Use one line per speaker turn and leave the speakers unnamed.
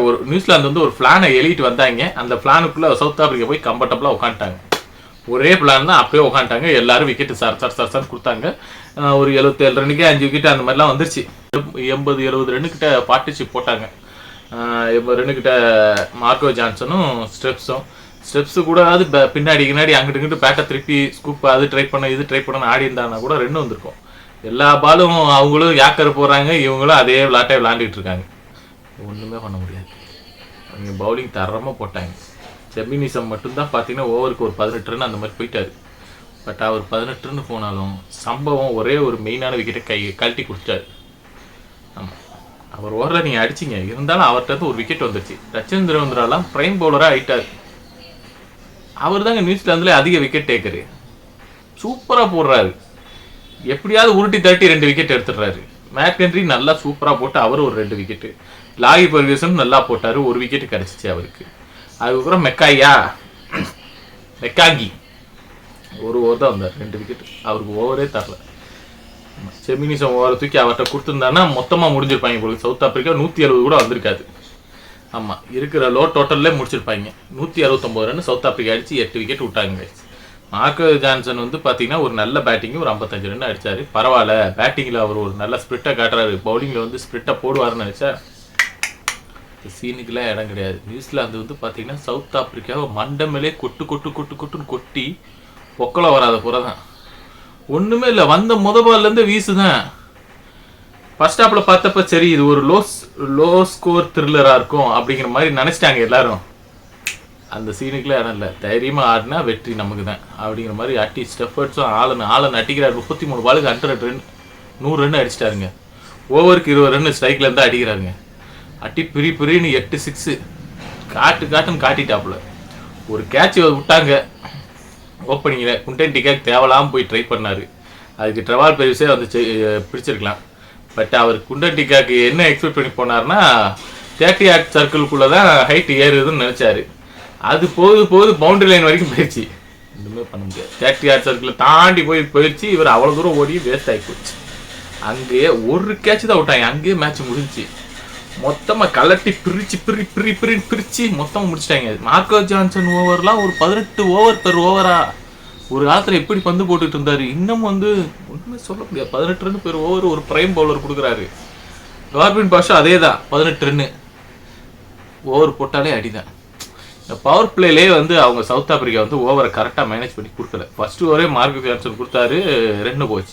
ஒரு நியூசிலாந்து வந்து ஒரு பிளானை எழுதிட்டு வந்தாங்க. அந்த பிளானுக்குள்ள சவுத் ஆப்பிரிக்கா போய் கம்ஃபர்டபுளாக உட்காந்துட்டாங்க. ஒரே பிளான் தான், அப்படியே உட்காந்துட்டாங்க. எல்லாரும் விக்கெட்டு சார் கொடுத்தாங்க. ஒரு 77 ரன்னுக்கே 5 விக்கெட்டு அந்த மாதிரிலாம் வந்துருச்சு. 80-70 ரன்னுக்கிட்ட பார்ட்னர்ஷிப் போட்டாங்க. 80 ரன்னுக்கிட்ட மார்க்கோ ஜான்சனும் ஸ்டெப்ஸு கூட அது பின்னாடி அங்கிட்டு இங்கிட்டு பேட்டை திருப்பி ஸ்கூப் அது ட்ரை பண்ண இது ட்ரை பண்ண ஆடி இருந்தாங்கன்னா கூட 2 வந்திருக்கும். எல்லா பாலும் அவங்களும் யாக்கர் போகிறாங்க, இவங்களும் அதே விளாட்டை விளாண்டுட்டு இருக்காங்க. ஒன்றுமே பண்ண முடியாது. அவங்க பவுலிங் தரமாக போட்டாங்க. செமினிசம் மட்டும்தான் பார்த்தீங்கன்னா ஓவருக்கு ஒரு 18 ரன் அந்த மாதிரி போயிட்டார். பட் அவர் 18 ரன் போனாலும் சம்பவம் ஒரே ஒரு மெயினான விக்கெட்டை கழட்டி கொடுத்தாரு. ஆமாம், அவர் ஓவரில் நீங்கள் அடிச்சிங்க, இருந்தாலும் அவர்கிட்ட ஒரு விக்கெட் வந்துருச்சு. ரச்சந்திர ரவீந்திராலாம் பிரைம் பவுலராக ஆகிட்டார். அவர் தாங்க நியூசிலாந்தில் அதிக விக்கெட் டேக்கரு. சூப்பராக போடுறாரு. எப்படியாவது உருட்டி தட்டி 2 விக்கெட் எடுத்துடுறாரு. மேக்கென்ட்ரி நல்லா சூப்பராக போட்டு அவர் ஒரு 2 விக்கெட்டு. லாகி பர்கசன் நல்லா போட்டார், 1 விக்கெட்டு கிடச்சிச்சு அவருக்கு. அதுக்கப்புறம் மெக்காங்கி ஒரு ஓவர் தான் வந்தார், 2 விக்கெட்டு. அவருக்கு ஓவரே தரல. செமினிசம் ஓவரை தூக்கி அவர்கிட்ட கொடுத்துருந்தாங்கன்னா மொத்தமாக முடிஞ்சிருப்பாங்க போல. சவுத் ஆப்பிரிக்கா 170 கூட வந்திருக்காது. ஆமாம், இருக்கிற லோ டோட்டல்லே முடிச்சிருப்பாங்க. 169 ரன் சவுத் ஆப்பிரிக்கா அடித்து 8 விக்கெட் விட்டாங்க. மார்க்கோ ஜான்சன் வந்து பார்த்தீங்கன்னா ஒரு நல்ல பேட்டிங்கு, ஒரு 55 ரன் அடித்தார். பரவாயில்ல, பேட்டிங்கில் அவர் ஒரு நல்ல ஸ்பிரிட்டை காட்டுறாரு. பவுலிங்கில் வந்து ஸ்பிரிட்டை போடுவார்னு நினச்சா சீனுக்கெல்லாம் இடம் கிடையாது. நியூசிலாந்து வந்து பார்த்தீங்கன்னா சவுத் ஆப்பிரிக்காவை மண்டமேலே கொட்டுன்னு கொட்டி பொக்கலை வராத புற தான். ஒன்றுமே இல்லை, வந்த பால்லேருந்து வீசுதான். ஃபர்ஸ்ட் ஹாப்பில் பார்த்தப்ப சரி இது ஒரு லோ ஸ்கோர் த்ரில்லராக இருக்கும் அப்படிங்கிற மாதிரி நினச்சிட்டாங்க எல்லாரும். அந்த சீனுக்குலாம் இடம் இல்லை. தைரியமாக ஆடினா வெற்றி நமக்கு தான் அப்படிங்கிற மாதிரி அட்டி ஸ்டெஃபர்ட்ஸும் ஆளன் அடிக்கிறார். 33 பாலுக்கு 100 ரன் 100 ரன் அடிச்சிட்டாருங்க. ஓவருக்கு 20 ரன் ஸ்ட்ரைக்கில் இருந்தால் அடிக்கிறாருங்க. அட்டி பிரின்னு 8 6 காட்டுன்னு காட்டிட்டாப்புல. ஒரு கேட்ச் விட்டாங்க ஓப்பனிங்கில். குண்டன் டிகாக் தேவலாமல் போய் ட்ரை பண்ணார். அதுக்கு ட்ரெவால் பெரிஸே வந்து பிடிச்சிருக்கலாம். பட் அவர் குண்டன் டிகாக்கு என்ன எக்ஸ்பெக்ட் பண்ணி போனார்னா 30 ஆட் சர்க்கிள்குள்ளே தான் ஹைட் ஏறுதுன்னு நினச்சாரு. அது போகுது பவுண்டரி லைன் வரைக்கும் போயிடுச்சு. ஒன்றுமே பண்ண முடியாது. 30 ஆட் சர்க்கிளை தாண்டி போயிடுச்சு. இவர் அவ்வளோ தூரம் ஓடி வேஸ்ட் ஆகி போச்சு. அங்கேயே ஒரு கேட்ச் தான் விட்டாங்க. அங்கேயே மேட்ச் முடிஞ்சிச்சு. மொத்தமாக கலட்டி பிரித்து மொத்தமாக முடிச்சிட்டாங்க. மார்க்கோ ஜான்சன் ஓவர்லாம் ஒரு 18 ஓவர் பெர் ஓவரா ஒரு காலத்தில் எப்படி பந்து போட்டுட்டு இருந்தார். இன்னும் வந்து ஒன்றுமே சொல்ல முடியாது. 18 ரன் பெர் ஓவர் ஒரு பிரைம் பவுலர் கொடுக்குறாரு. கார்பின் பாஷா அதே தான், 18 ரன்னு ஓவர் போட்டாலே அடிதான். இந்த பவர் பிளேலே வந்து அவங்க சவுத் ஆப்பிரிக்கா வந்து ஓவரை கரெக்டாக மேனேஜ் பண்ணி கொடுக்கல. ஃபர்ஸ்ட் ஓவரே மார்க்கோ ஜான்சன் கொடுத்தாரு, 2 போச்சு.